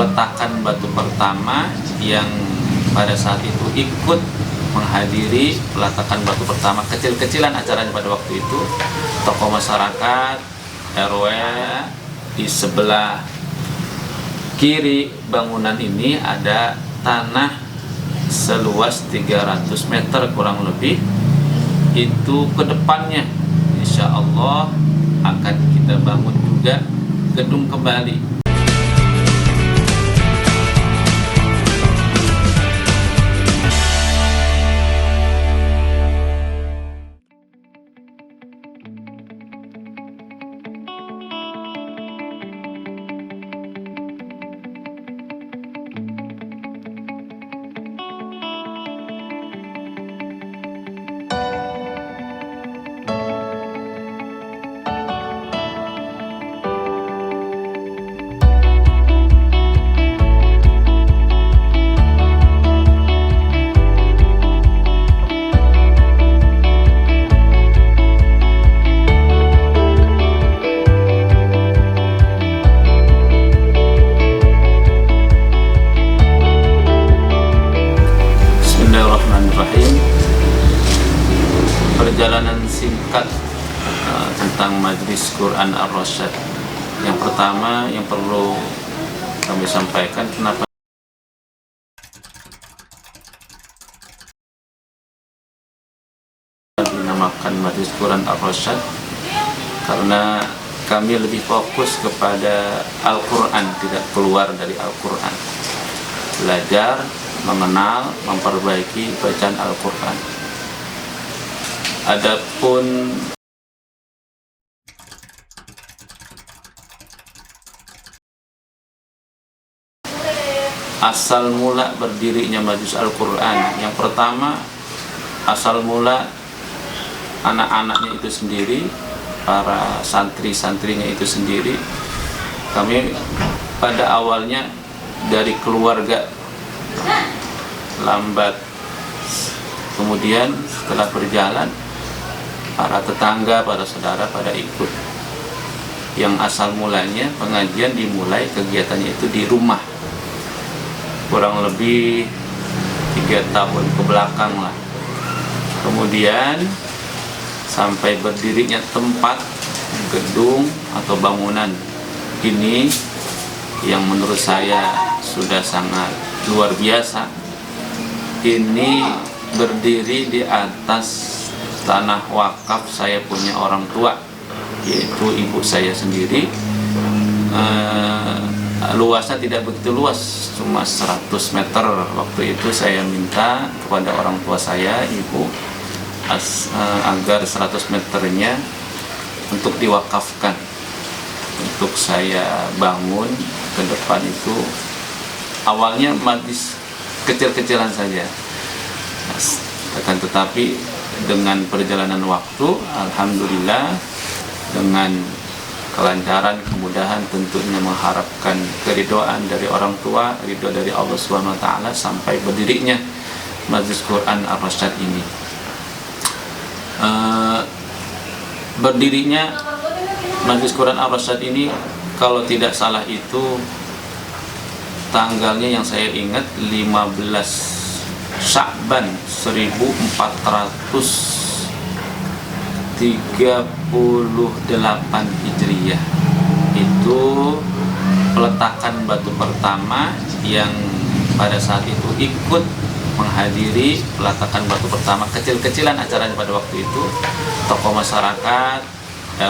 peletakan batu pertama yang pada saat itu ikut menghadiri peletakan batu pertama. Kecil-kecilan acaranya pada waktu itu, tokoh masyarakat, RW. Di sebelah kiri bangunan ini ada tanah seluas 300 meter kurang lebih. Itu kedepannya insya Allah akan kita bangun juga gedung kembali. Perjalanan singkat tentang Majelis Quran Ar-Rasyad. Yang pertama yang perlu kami sampaikan, kenapa dinamakan Majelis Quran Ar-Rasyad? Karena kami lebih fokus kepada Al-Quran, tidak keluar dari Al-Quran. Belajar, mengenal, memperbaiki bacaan Al-Quran. Adapun asal mula berdirinya Majelis Al-Quran, yang pertama asal mula anak-anaknya itu sendiri, para santri-santrinya itu sendiri. Kami pada awalnya dari keluarga lambat, kemudian setelah berjalan para tetangga, para saudara pada ikut. Yang asal mulanya pengajian dimulai kegiatannya itu di rumah, kurang lebih 3 tahun ke belakang lah. Kemudian sampai berdirinya tempat gedung atau bangunan ini yang menurut saya sudah sangat luar biasa. Ini berdiri di atas tanah wakaf saya punya orang tua, yaitu ibu saya sendiri. Luasnya tidak begitu luas, cuma 100 meter. Waktu itu saya minta kepada orang tua saya, ibu, agar 100 meternya untuk diwakafkan, untuk saya bangun ke depan. Itu awalnya majlis kecil-kecilan saja, akan tetapi dengan perjalanan waktu, alhamdulillah, dengan kelancaran, kemudahan, tentunya mengharapkan keridhaan dari orang tua, ridho dari Allah SWT, sampai berdirinya Majelis Quran Ar-Rasyad ini. Berdirinya Majelis Quran Ar-Rasyad ini, kalau tidak salah itu tanggalnya yang saya ingat 15 Sya'ban 1438 Hijriyah. Itu peletakan batu pertama yang pada saat itu ikut menghadiri peletakan batu pertama. Kecil-kecilan acaranya pada waktu itu, tokoh masyarakat,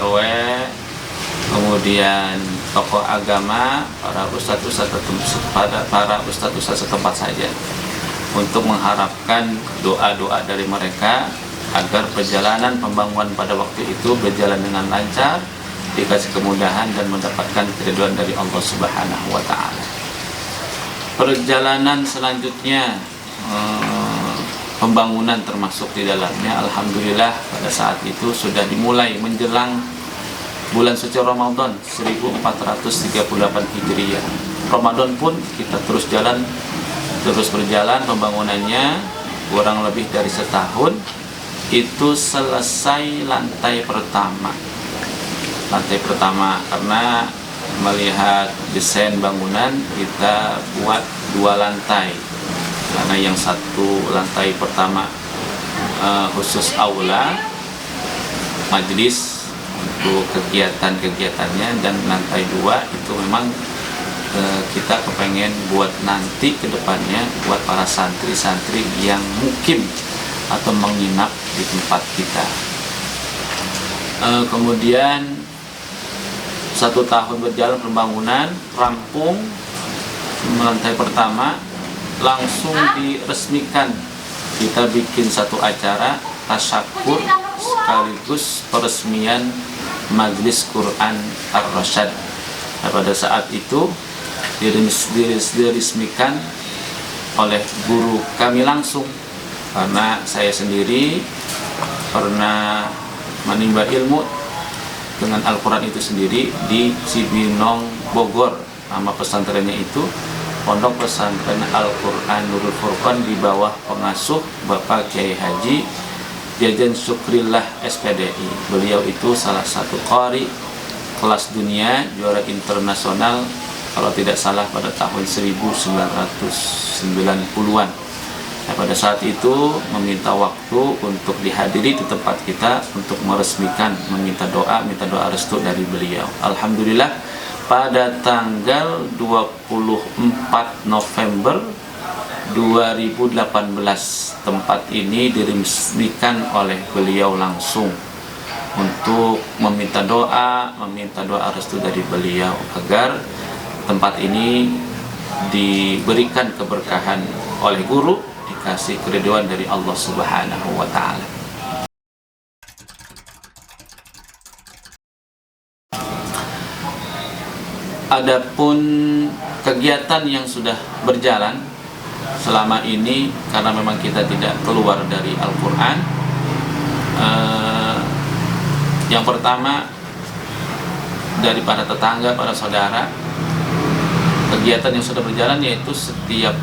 RW, kemudian tokoh agama, para ustadz-ustadz setempat saja, untuk mengharapkan doa-doa dari mereka agar perjalanan pembangunan pada waktu itu berjalan dengan lancar, dikasih kemudahan dan mendapatkan keridhaan dari Allah Subhanahu wa Ta'ala. Perjalanan selanjutnya, pembangunan termasuk di dalamnya, alhamdulillah pada saat itu sudah dimulai menjelang bulan suci Ramadan 1438 Hijriah. Ramadan pun kita terus berjalan pembangunannya, kurang lebih dari setahun. Itu selesai lantai pertama, karena melihat desain bangunan, kita buat 2 lantai, karena yang 1 lantai pertama khusus aula majelis untuk kegiatan-kegiatannya, dan lantai 2 itu memang kita kepengen buat nanti ke depannya buat para santri-santri yang mukim atau menginap di tempat kita. Kemudian 1 tahun berjalan pembangunan, rampung lantai pertama, langsung diresmikan. Kita bikin 1 acara tasyakur sekaligus peresmian Majelis Quran Ar-Rasyad. Nah, pada saat itu diresmikan oleh guru kami langsung, karena saya sendiri pernah menimba ilmu dengan Al-Quran itu sendiri di Cibinong, Bogor. Nama pesantrennya itu Pondok Pesantren Al-Quran Nurul Furqan, di bawah pengasuh Bapak Kiai Haji Jajan Syukrillah SPDI. Beliau itu salah satu qari kelas dunia, juara internasional kalau tidak salah pada tahun 1990-an. Nah, pada saat itu meminta waktu untuk dihadiri di tempat kita untuk meresmikan, minta doa restu dari beliau. Alhamdulillah pada tanggal 24 November 2018 tempat ini diresmikan oleh beliau langsung untuk meminta doa restu dari beliau agar tempat ini diberikan keberkahan oleh guru, dikasih keridhaan dari Allah Subhanahu wa Ta'ala. Adapun kegiatan yang sudah berjalan selama ini, karena memang kita tidak keluar dari Al-Quran, yang pertama dari para tetangga, para saudara, kegiatan yang sudah berjalan yaitu setiap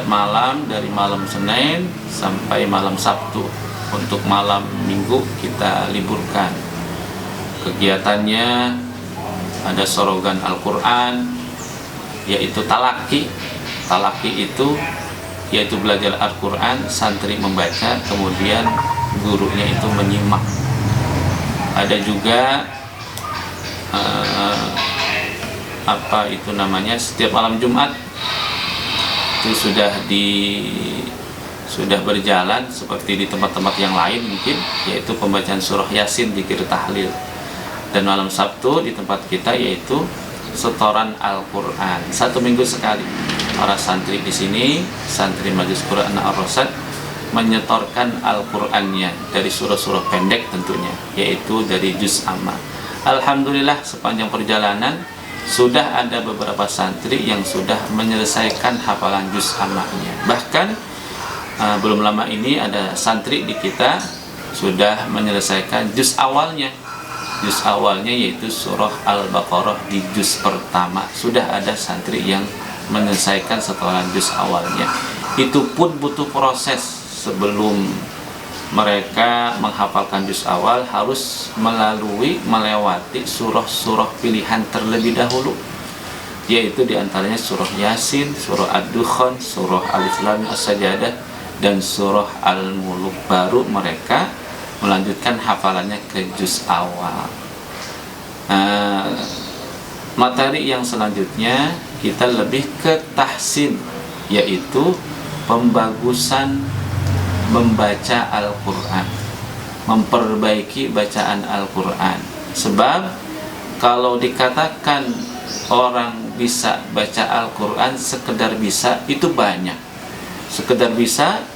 malam dari malam Senin sampai malam Sabtu. Untuk malam Minggu kita liburkan. Kegiatannya ada sorogan Al-Quran, yaitu talaki itu yaitu belajar Al-Quran, santri membaca, kemudian gurunya itu menyimak. Ada juga setiap malam Jumat itu sudah berjalan seperti di tempat-tempat yang lain mungkin, yaitu pembacaan surah Yasin, zikir tahlil. Dan malam Sabtu di tempat kita yaitu setoran Al-Quran 1 minggu sekali. Para santri di sini, santri Majelis Quran Ar-Rasyad, menyetorkan Al-Qurannya dari surah-surah pendek tentunya, yaitu dari juz amma. Alhamdulillah sepanjang perjalanan sudah ada beberapa santri yang sudah menyelesaikan hafalan juz amma-nya. Bahkan belum lama ini ada santri di kita sudah menyelesaikan juz awalnya. Juz awalnya yaitu surah Al-Baqarah di juz pertama. Sudah ada santri yang menyelesaikan setoran juz awalnya. Itu pun butuh proses. Sebelum mereka menghafalkan juz awal harus melewati surah-surah pilihan terlebih dahulu, yaitu diantaranya surah Yasin, surah Ad-Dukhan, surah Alif Lam Mim As-Sajadah, dan surah Al-Muluk. Baru mereka melanjutkan hafalannya ke juz awal. Materi yang selanjutnya kita lebih ke tahsin, yaitu pembagusan membaca Al-Quran, memperbaiki bacaan Al-Quran. Sebab kalau dikatakan orang bisa baca Al-Quran sekedar bisa, itu banyak. Sekedar bisa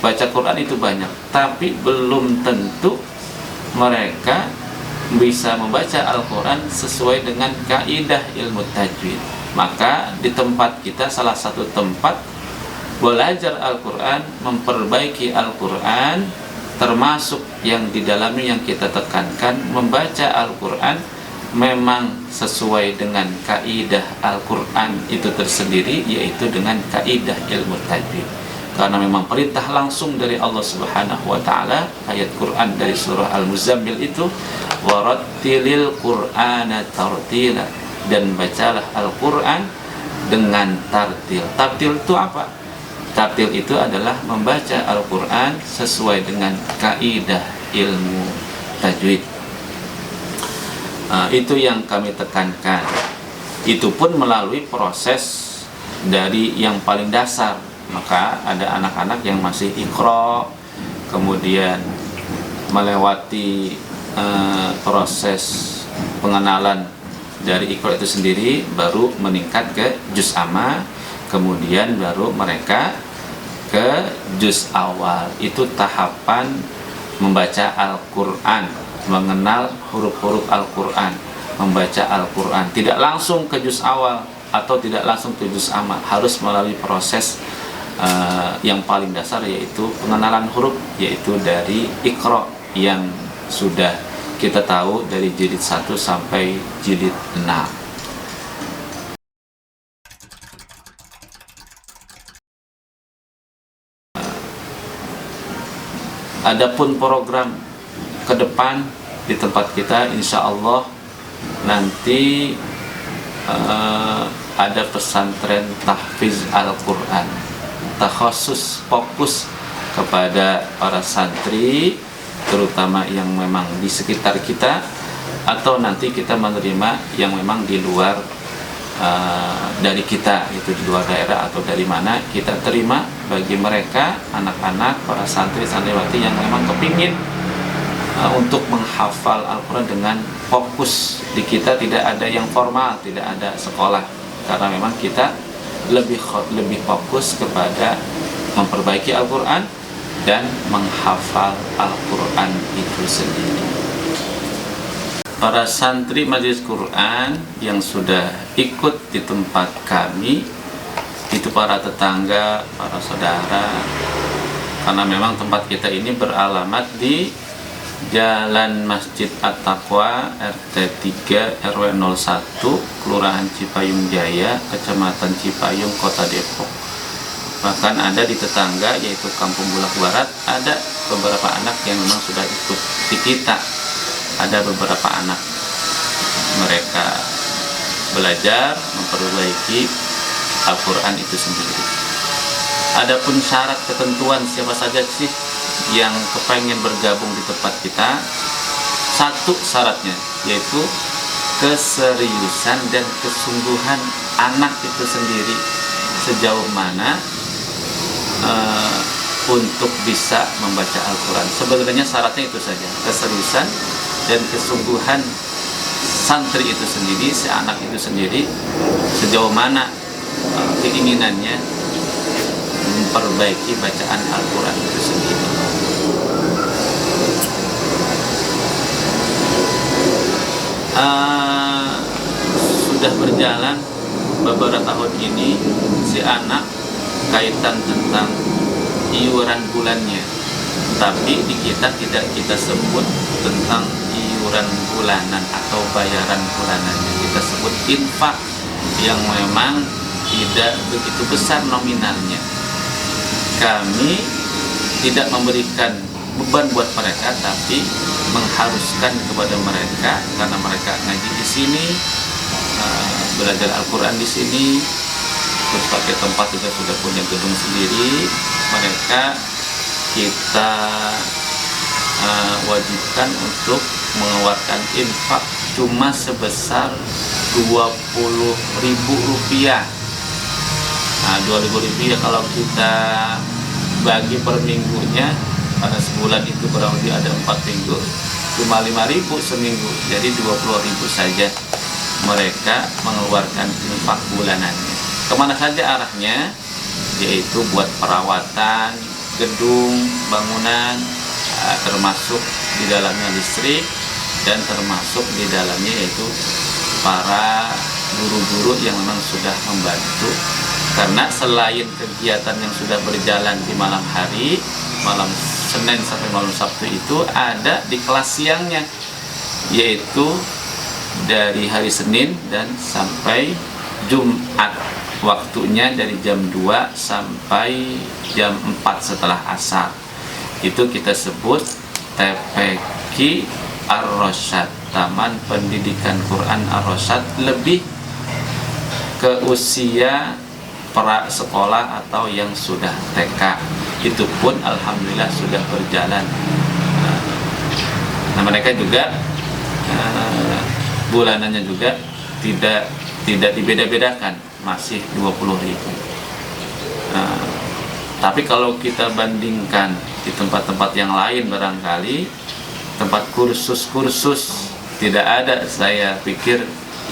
baca Quran itu banyak, tapi belum tentu mereka bisa membaca Al-Quran sesuai dengan kaidah ilmu tajwid. Maka di tempat kita, salah satu tempat belajar Al-Quran, memperbaiki Al-Quran, termasuk yang di dalamnya yang kita tekankan, membaca Al-Quran memang sesuai dengan kaidah Al-Quran itu tersendiri, yaitu dengan kaidah ilmu tajwid. Karena memang perintah langsung dari Allah Subhanahu wa Ta'ala, ayat Quran dari surah Al-Muzammil itu, warattilil qur'ana tartila, dan bacalah Al-Qur'an dengan tartil. Tartil itu apa? Tartil itu adalah membaca Al-Qur'an sesuai dengan kaidah ilmu tajwid. Itu yang kami tekankan. Itu pun melalui proses dari yang paling dasar. Maka ada anak-anak yang masih iqra, kemudian melewati proses pengenalan dari iqra itu sendiri, baru meningkat ke juz amma, kemudian baru mereka ke juz awal. Itu tahapan membaca Al-Qur'an, mengenal huruf-huruf Al-Qur'an, membaca Al-Qur'an. Tidak langsung ke juz awal atau tidak langsung ke juz amma, harus melalui proses yang paling dasar, yaitu pengenalan huruf, yaitu dari iqra yang sudah kita tahu dari jilid 1 sampai jilid 6. Adapun program ke depan di tempat kita, insya Allah nanti ada pesantren tahfiz Al-Quran, takhusus fokus kepada para santri, terutama yang memang di sekitar kita, atau nanti kita menerima yang memang di luar dari kita, itu di luar daerah atau dari mana, kita terima bagi mereka anak-anak, para santri-santriwati yang memang kepingin untuk menghafal Al-Quran dengan fokus. Di kita tidak ada yang formal, tidak ada sekolah, karena memang kita lebih fokus kepada memperbaiki Al-Quran dan menghafal Al-Quran itu sendiri. Para santri Majelis Quran yang sudah ikut di tempat kami, itu para tetangga, para saudara, karena memang tempat kita ini beralamat di Jalan Masjid At-Taqwa, RT 3 RW 01, Kelurahan Cipayung Jaya, Kecamatan Cipayung, Kota Depok. Bahkan ada di tetangga, yaitu Kampung Bulak Barat, ada beberapa anak yang memang sudah ikut di kita. Ada beberapa anak, mereka belajar memperbaiki Al-Quran itu sendiri. Adapun syarat ketentuan siapa saja sih yang kepengen bergabung di tempat kita, satu syaratnya yaitu keseriusan dan kesungguhan anak itu sendiri, sejauh mana untuk bisa membaca Al-Quran. Sebenarnya syaratnya itu saja, keseriusan dan kesungguhan santri itu sendiri, si anak itu sendiri, sejauh mana keinginannya memperbaiki bacaan Al-Quran itu sendiri. Sudah berjalan beberapa tahun ini si anak kaitan tentang iuran bulannya, tapi di kita tidak kita sebut tentang iuran bulanan atau bayaran bulanannya, kita sebut infak yang memang tidak begitu besar nominalnya. Kami tidak memberikan beban buat mereka, tapi mengharuskan kepada mereka, karena mereka ngaji di sini, belajar Al-Quran di sini, terus pakai tempat juga sudah punya gedung sendiri, mereka kita wajibkan untuk mengeluarkan infak cuma sebesar Rp20.000. Nah, Rp20.000 kalau kita bagi per minggunya, pada sebulan itu kurang lebih ada 4 minggu, cuma Rp5.000 seminggu, jadi Rp20.000 saja mereka mengeluarkan infak bulanannya. Kemana saja arahnya? Yaitu buat perawatan gedung, bangunan, termasuk di dalamnya listrik, dan termasuk di dalamnya yaitu para guru-guru yang memang sudah membantu. Karena selain kegiatan yang sudah berjalan di malam hari, malam Senin sampai malam Sabtu, itu ada di kelas siangnya, yaitu dari hari Senin dan sampai Jumat, waktunya dari jam 2 sampai jam 4 setelah asar. Itu kita sebut TPQ Ar-Rasyad, Taman Pendidikan Quran Ar-Rasyad, lebih ke usia pra sekolah atau yang sudah TK. Itu pun alhamdulillah sudah berjalan. Nah, mereka juga bulanannya juga tidak dibeda-bedakan, masih 20.000. Tapi kalau kita bandingkan di tempat-tempat yang lain, barangkali tempat kursus-kursus tidak ada, saya pikir,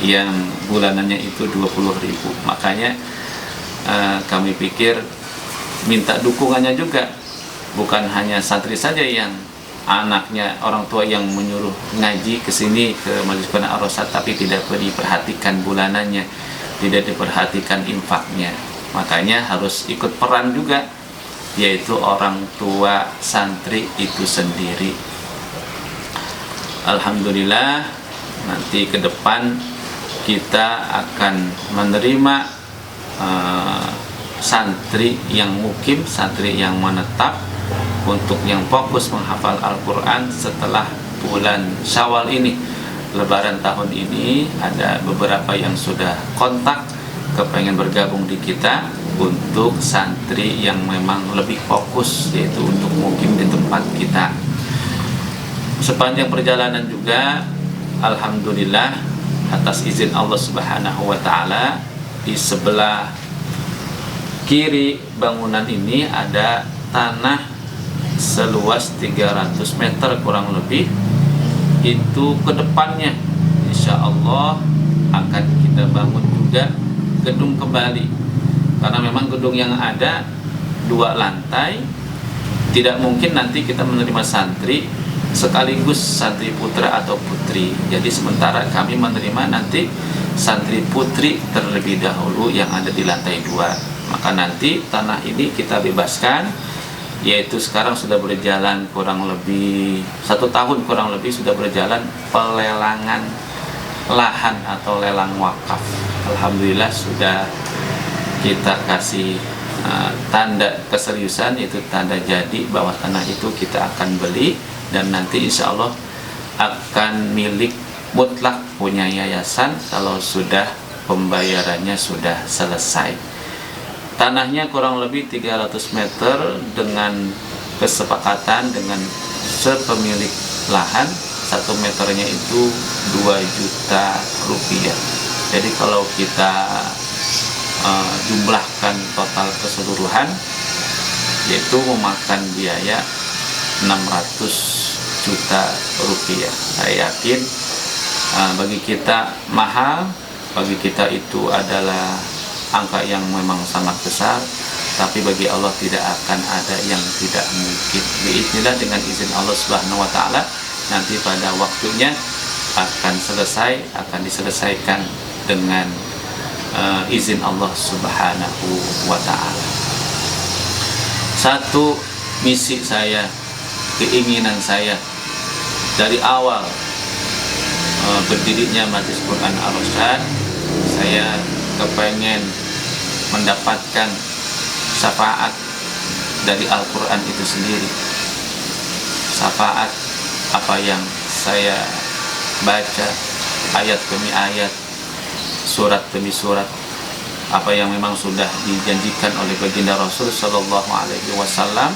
yang bulanannya itu 20.000. Makanya kami pikir minta dukungannya juga, bukan hanya santri saja yang anaknya, orang tua yang menyuruh ngaji ke sini ke Majelis Quran Ar-Rasyad, tapi tidak diperhatikan bulanannya, tidak diperhatikan infaknya. Makanya harus ikut peran juga, yaitu orang tua santri itu sendiri. Alhamdulillah, nanti ke depan kita akan menerima santri yang mukim, santri yang menetap, untuk yang fokus menghafal Al-Quran setelah bulan Syawal ini. Lebaran tahun ini ada beberapa yang sudah kontak kepengen bergabung di kita untuk santri yang memang lebih fokus, yaitu untuk mukim di tempat kita. Sepanjang perjalanan juga alhamdulillah, atas izin Allah Subhanahu wa taala, di sebelah kiri bangunan ini ada tanah seluas 300 meter kurang lebih. Itu kedepannya insya Allah akan kita bangun juga gedung kembali, karena memang gedung yang ada 2 lantai, tidak mungkin nanti kita menerima santri sekaligus santri putra atau putri. Jadi sementara kami menerima nanti santri putri terlebih dahulu yang ada di lantai 2. Maka nanti tanah ini kita bebaskan, yaitu sekarang sudah berjalan kurang lebih 1 tahun kurang lebih sudah berjalan pelelangan lahan atau lelang wakaf. Alhamdulillah sudah kita kasih tanda keseriusan, itu tanda jadi bahwa tanah itu kita akan beli, dan nanti insya Allah akan milik mutlak punya yayasan kalau sudah pembayarannya sudah selesai. Tanahnya kurang lebih 300 meter dengan kesepakatan dengan sepemilik lahan, 1 meternya itu 2 juta rupiah. Jadi kalau kita jumlahkan total keseluruhan, yaitu memakan biaya 600 juta rupiah. Saya yakin bagi kita mahal, bagi kita itu adalah angka yang memang sangat besar, tapi bagi Allah tidak akan ada yang tidak mungkin. Biiznillah, dengan izin Allah Subhanahu wa taala, nanti pada waktunya akan selesai, akan diselesaikan dengan izin Allah Subhanahu wa taala. Satu misi saya, keinginan saya dari awal berdirinya Majelis Quran Ar-Rasyad, saya kepengen mendapatkan syafaat dari Al-Quran itu sendiri. Syafaat apa yang saya baca, ayat demi ayat, surat demi surat, apa yang memang sudah dijanjikan oleh baginda Rasul Shallallahu Alaihi Wasallam.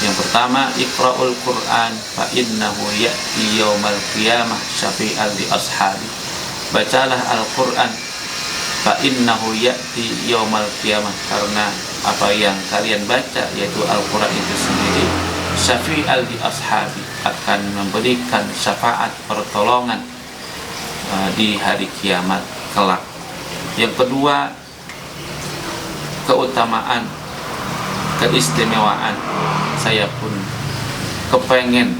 Yang pertama, Iqra'ul Quran fa innahu ya'ti yaumal qiyamah syafi'an li ashabi. Bacalah Al-Quran fa innahu ya'ti yaumal qiyamah, karena apa yang kalian baca, yaitu Al-Quran itu sendiri, syafi'an li ashabi, akan memberikan syafaat pertolongan di hari kiamat kelak. Yang kedua, keutamaan, keistimewaan. Saya pun kepengen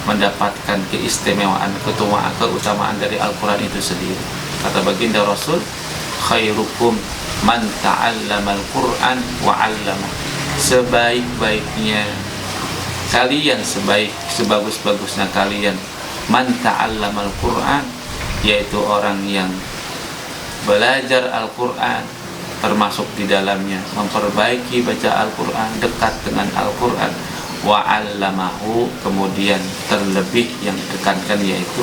mendapatkan keistimewaan, keutamaan dari Al-Quran itu sendiri. Kata baginda Rasul, khairukum man ta'allama al-Quran wa 'allama. Sebaik-baiknya kalian, sebagus-bagusnya kalian, man ta'allama al-Quran, yaitu orang yang belajar Al-Quran, termasuk di dalamnya memperbaiki baca Al-Quran, dekat dengan Al-Quran, wa 'allamahu, kemudian terlebih yang ditekankan yaitu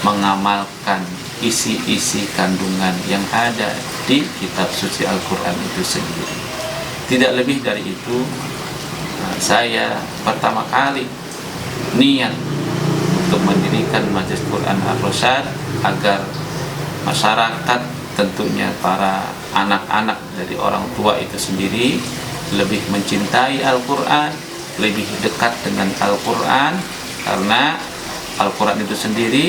mengamalkan isi-isi kandungan yang ada di kitab suci Al-Quran itu sendiri. Tidak lebih dari itu, saya pertama kali niat untuk mendirikan Majelis Quran Ar-Rasyad agar masyarakat, tentunya para anak-anak dari orang tua itu sendiri, lebih mencintai Al-Quran, lebih dekat dengan Al-Quran, karena Al-Quran itu sendiri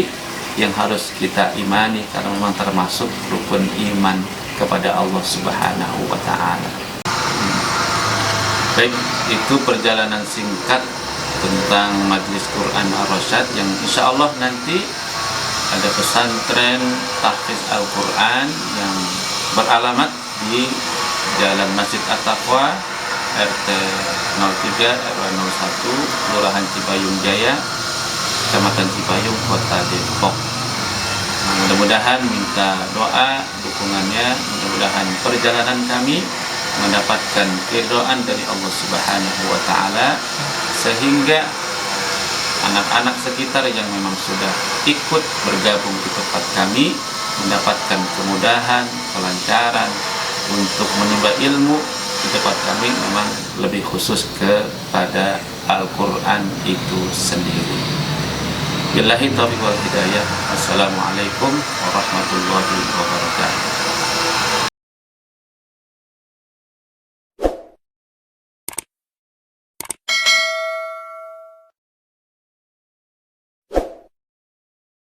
yang harus kita imani karena memang termasuk rukun iman kepada Allah Subhanahu wa Ta'ala. Baik, itu perjalanan singkat tentang Majelis Quran Ar-Rasyad yang insya Allah nanti ada pesantren tahfiz Al-Quran yang beralamat di Jalan Masjid At-Taqwa, RT 03 RW 01, Kelurahan Cipayung Jaya, Kecamatan Cipayung, Kota Depok. Mudah-mudahan minta doa dukungannya, mudah-mudahan perjalanan kami mendapatkan keridhaan dari Allah Subhanahu wa Ta'ala, sehingga anak-anak sekitar yang memang sudah ikut bergabung di tempat kami mendapatkan kemudahan, kelancaran untuk menimba ilmu di tempat kami, memang lebih khusus kepada Al-Quran itu sendiri. Billahi taufiq wal hidayah. Assalamualaikum warahmatullahi wabarakatuh.